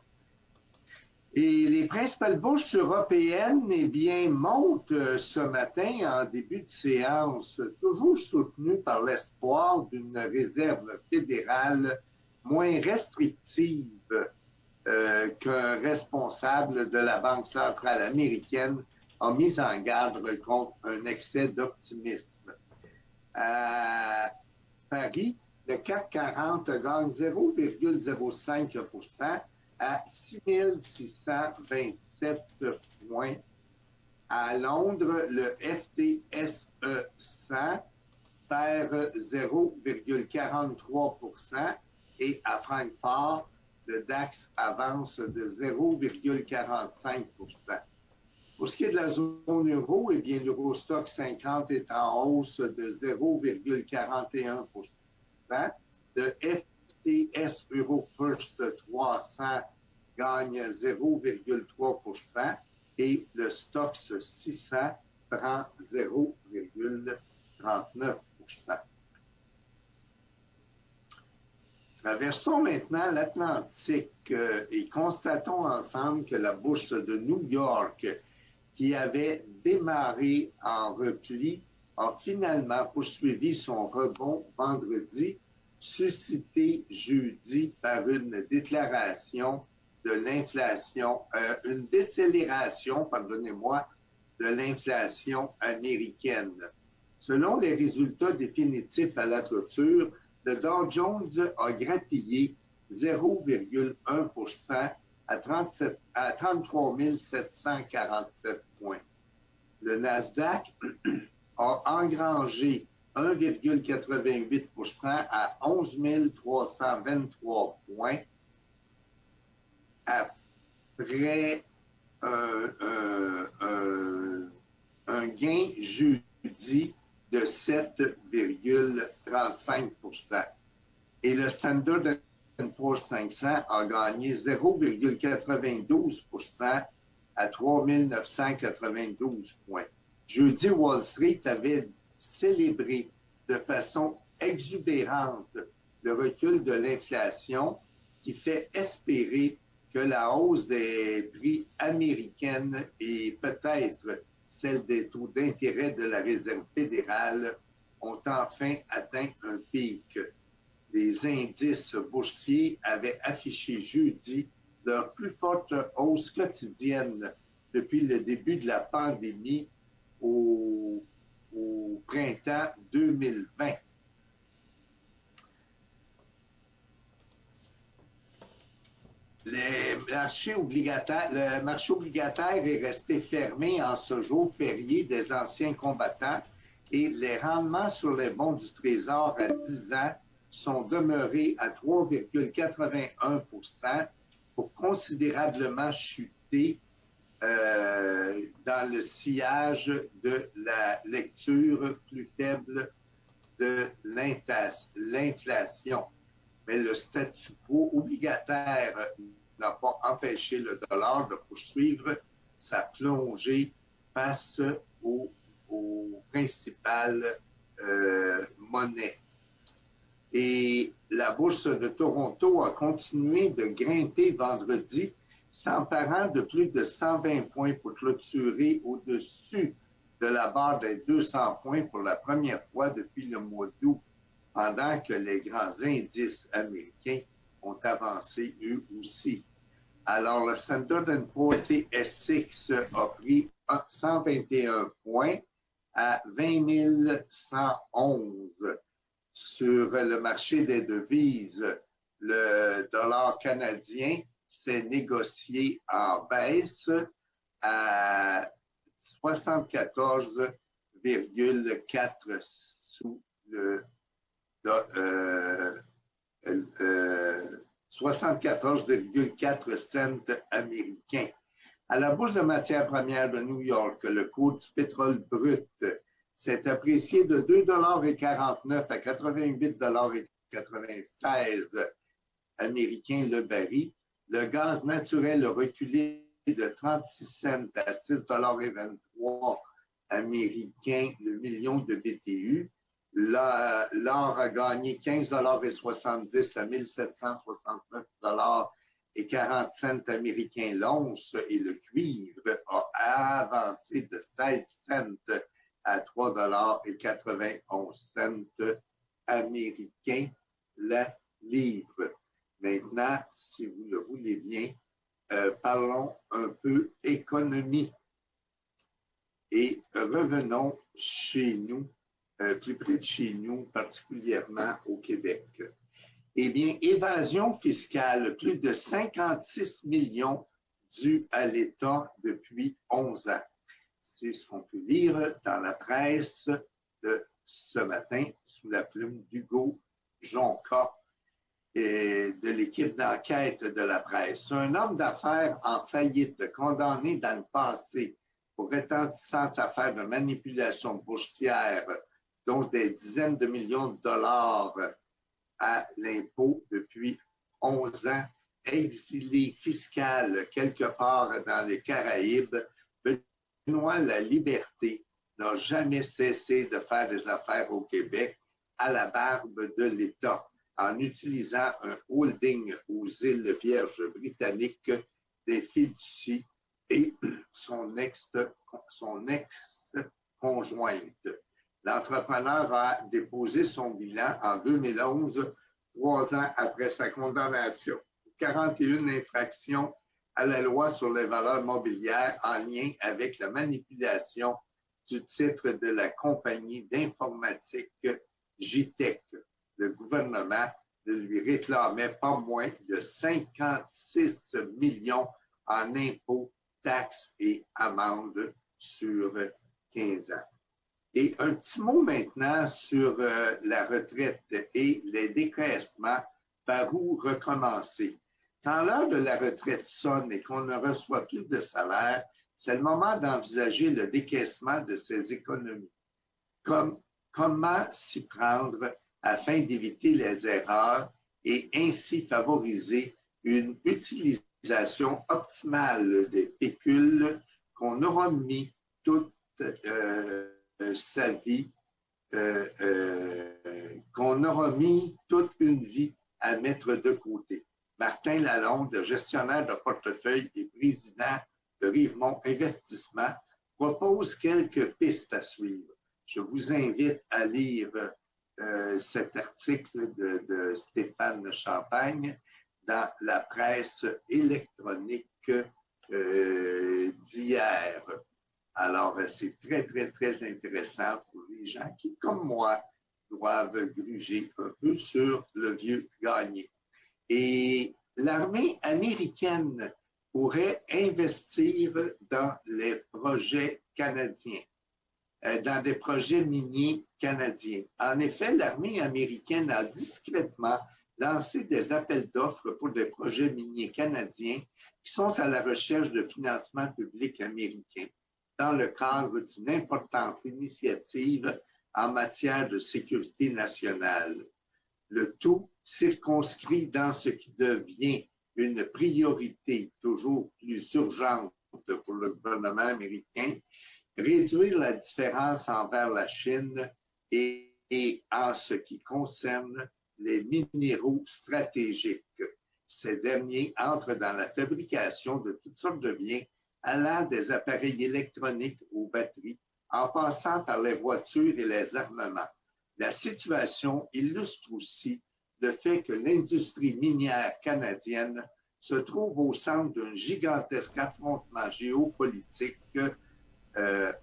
Et les principales bourses européennes, eh bien, montent ce matin en début de séance, toujours soutenues par l'espoir d'une réserve fédérale moins restrictive qu'un responsable de la Banque centrale américaine a mis en garde contre un excès d'optimisme. À Paris, le CAC 40 gagne 0,05% à 6627 points. À Londres, le FTSE 100 perd 0,43% et à Francfort, le DAX avance de 0,45%. Pour ce qui est de la zone euro, eh bien, l'Eurostock 50 est en hausse de 0,41%. Le FTS Euro First 300 gagne 0,3% et le Stoxx 600 prend 0,39%. Traversons maintenant l'Atlantique et constatons ensemble que la bourse de New York, qui avait démarré en repli, a finalement poursuivi son rebond vendredi, suscité jeudi par une déclaration de l'inflation, une décélération, pardonnez-moi, de l'inflation américaine. Selon les résultats définitifs à la clôture, le Dow Jones a grappillé 0,1% à 33 747 points. Le Nasdaq a engrangé 1,88% à 11 323 points après un gain jeudi de 7,35%. Et le Standard & Poor's 500 a gagné 0,92% à 3 992 points. Jeudi, Wall Street avait célébré de façon exubérante le recul de l'inflation qui fait espérer que la hausse des prix américaines et peut-être celle des taux d'intérêt de la Réserve fédérale ont enfin atteint un pic. Les indices boursiers avaient affiché jeudi leur plus forte hausse quotidienne depuis le début de la pandémie au printemps 2020. le marché obligataire est resté fermé en ce jour férié des anciens combattants et les rendements sur les bons du Trésor à 10 ans sont demeurés à 3,81 pour considérablement chuter dans le sillage de la lecture plus faible de l'inflation. Mais le statu quo obligataire n'a pas empêché le dollar de poursuivre sa plongée face aux principales monnaies. Et la bourse de Toronto a continué de grimper vendredi, s'emparant de plus de 120 points pour clôturer au-dessus de la barre des 200 points pour la première fois depuis le mois d'août, pendant que les grands indices américains ont avancé eux aussi. Alors, le Standard & Poor's TSX a pris 121 points à 20 111. Sur le marché des devises, le dollar canadien s'est négocié en baisse à 74,4 sous le 74,4 cents américains. À la bourse de matières premières de New York, le cours du pétrole brut s'est apprécié de 2,49 $ à 88,96 $ américains le baril. Le gaz naturel a reculé de 36 cents à 6,23 $ américains le million de BTU. L'or a gagné 15,70 $ à 1769,40 $ américains l'once et le cuivre a avancé de 16 cents à 3,91 $ américains la livre. Maintenant, si vous le voulez bien, parlons un peu économie et revenons chez nous, plus près de chez nous, particulièrement au Québec. Eh bien, évasion fiscale, plus de 56 millions dus à l'État depuis 11 ans. C'est ce qu'on peut lire dans la presse de ce matin sous la plume d'Hugo Jonca et de l'équipe d'enquête de la presse. Un homme d'affaires en faillite, condamné dans le passé pour retentissante affaire de manipulation boursière, dont des dizaines de millions de dollars à l'impôt depuis 11 ans, exilé fiscal quelque part dans les Caraïbes, Benoît Laliberté n'a jamais cessé de faire des affaires au Québec à la barbe de l'État, en utilisant un holding aux îles Vierges britanniques, des fiducies et son ex-conjointe. L'entrepreneur a déposé son bilan en 2011, 3 ans après sa condamnation. 41 infractions à la loi sur les valeurs mobilières en lien avec la manipulation du titre de la compagnie d'informatique JTEC. Le gouvernement ne lui réclamait pas moins de 56 millions en impôts, taxes et amendes sur 15 ans. Et un petit mot maintenant sur la retraite et les décaissements, par où recommencer. Quand l'heure de la retraite sonne et qu'on ne reçoit plus de salaire, c'est le moment d'envisager le décaissement de ces économies. Comment s'y prendre afin d'éviter les erreurs et ainsi favoriser une utilisation optimale des pécules qu'on aura mis toute sa vie, qu'on aura mis toute une vie à mettre de côté. Martin Lalonde, gestionnaire de portefeuille et président de Rivemont Investissement, propose quelques pistes à suivre. Je vous invite à lire cet article de Stéphane Champagne dans la presse électronique d'hier. Alors, c'est très, très, très intéressant pour les gens qui, comme moi, doivent gruger un peu sur le vieux gagné. Et l'armée américaine pourrait investir dans les projets canadiens, dans des projets miniers canadiens. En effet, l'armée américaine a discrètement lancé des appels d'offres pour des projets miniers canadiens qui sont à la recherche de financement public américain dans le cadre d'une importante initiative en matière de sécurité nationale. Le tout circonscrit dans ce qui devient une priorité toujours plus urgente pour le gouvernement américain, réduire la différence envers la Chine et en ce qui concerne les minéraux stratégiques. Ces derniers entrent dans la fabrication de toutes sortes de biens allant des appareils électroniques aux batteries, en passant par les voitures et les armements. La situation illustre aussi le fait que l'industrie minière canadienne se trouve au centre d'un gigantesque affrontement géopolitique que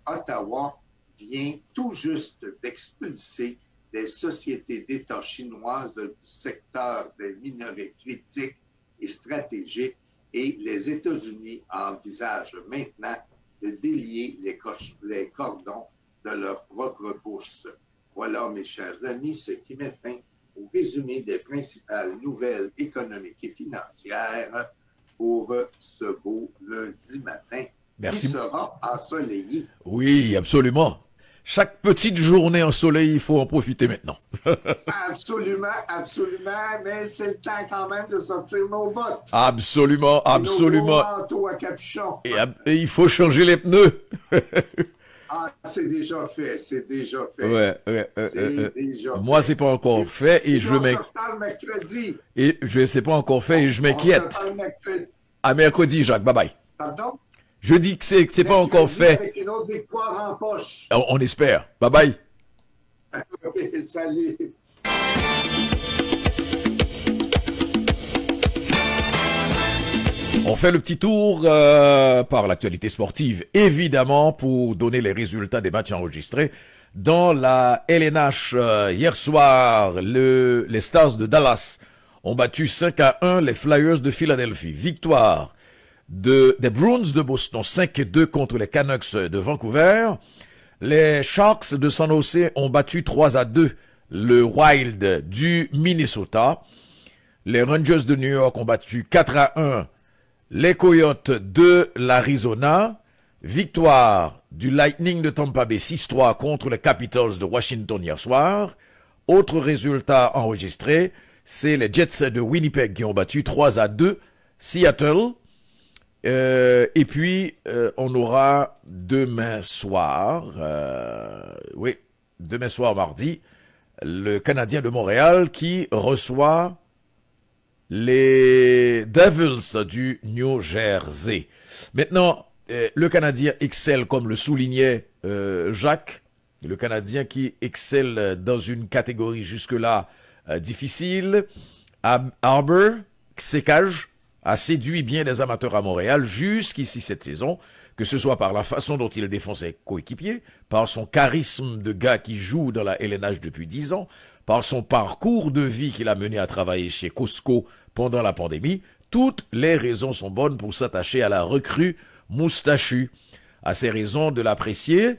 Ottawa vient tout juste d'expulser des sociétés d'État chinoises du secteur des minerais critiques et stratégiques, et les États-Unis envisagent maintenant de délier les cordons de leur propre bourse. Voilà, mes chers amis, ce qui met fin au résumé des principales nouvelles économiques et financières pour ce beau lundi matin. Merci. Qui sera ensoleillé. Oui, absolument. Chaque petite journée ensoleillée, il faut en profiter maintenant. Absolument, absolument, mais c'est le temps quand même de sortir nos bottes. Absolument, absolument. Nos manteaux à capuchon. Et il faut changer les pneus. Ah, c'est déjà fait, c'est déjà fait. Ouais, c'est déjà moi, fait. c'est pas encore fait et je m'inquiète. On se reparle mercredi. Et je sais pas encore fait et je m'inquiète. On se reparle mercredi. À mercredi, Jacques. Bye bye. Pardon? Je dis que c'est pas encore fait. Avec une autre victoire en poche. On espère. Bye bye. Salut. On fait le petit tour par l'actualité sportive, évidemment, pour donner les résultats des matchs enregistrés. Dans la LNH, hier soir, les Stars de Dallas ont battu 5-1 les Flyers de Philadelphie. Victoire des Bruins de Boston, 5-2 contre les Canucks de Vancouver. Les Sharks de San Jose ont battu 3-2 le Wild du Minnesota. Les Rangers de New York ont battu 4-1 les Coyotes de l'Arizona. Victoire du Lightning de Tampa Bay 6-3 contre les Capitals de Washington hier soir. Autre résultat enregistré, c'est les Jets de Winnipeg qui ont battu 3-2 Seattle. Et puis, on aura demain soir, demain soir mardi, le Canadien de Montréal qui reçoit les Devils du New Jersey. Maintenant, le Canadien excelle, comme le soulignait Jacques, le Canadien qui excelle dans une catégorie jusque-là difficile. Arbor, Sécage, a séduit bien les amateurs à Montréal jusqu'ici cette saison, que ce soit par la façon dont il défend ses coéquipiers, par son charisme de gars qui joue dans la LNH depuis 10 ans, par son parcours de vie qu'il a mené à travailler chez Costco pendant la pandémie. Toutes les raisons sont bonnes pour s'attacher à la recrue moustachue. À ces raisons de l'apprécier,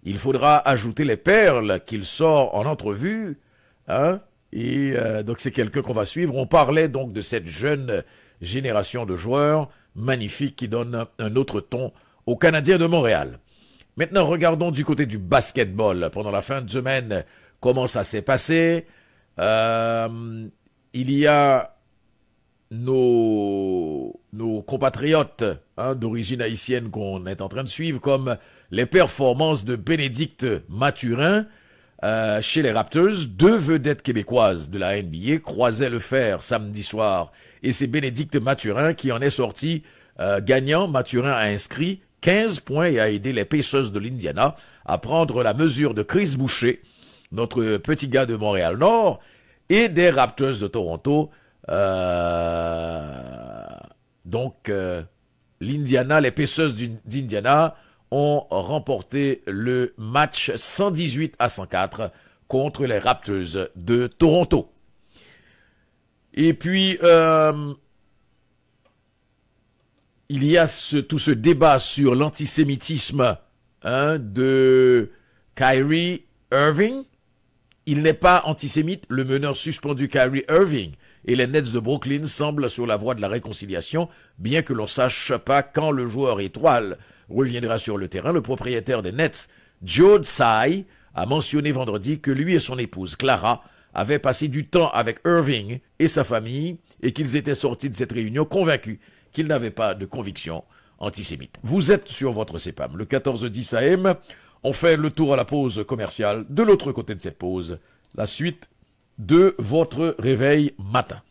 il faudra ajouter les perles qu'il sort en entrevue. Hein? Et donc c'est quelqu'un qu'on va suivre. On parlait donc de cette jeune génération de joueurs magnifiques qui donne un autre ton aux Canadiens de Montréal. Maintenant, regardons du côté du basketball. Pendant la fin de semaine, comment ça s'est passé? Il y a nos compatriotes d'origine haïtienne qu'on est en train de suivre, comme les performances de Bénédicte Mathurin chez les Raptors. 2 vedettes québécoises de la NBA croisaient le fer samedi soir. Et c'est Bénédicte Mathurin qui en est sorti gagnant. Mathurin a inscrit 15 points et a aidé les Pacers de l'Indiana à prendre la mesure de Chris Boucher, notre petit gars de Montréal-Nord, et des Raptors de Toronto. Donc, l'Indiana, les Pacers d'Indiana ont remporté le match 118-104 contre les Raptors de Toronto. Et puis, il y a tout ce débat sur l'antisémitisme de Kyrie Irving. Il n'est pas antisémite, le meneur suspendu Kyrie Irving. Et les Nets de Brooklyn semblent sur la voie de la réconciliation, bien que l'on ne sache pas quand le joueur étoile reviendra sur le terrain. Le propriétaire des Nets, Joe Tsai, a mentionné vendredi que lui et son épouse Clara avaient passé du temps avec Irving et sa famille et qu'ils étaient sortis de cette réunion convaincus qu'il n'avait pas de conviction antisémite. Vous êtes sur votre CEPAM, le 1410 AM. On fait le tour à la pause commerciale. De l'autre côté de cette pause, la suite de votre réveil matin.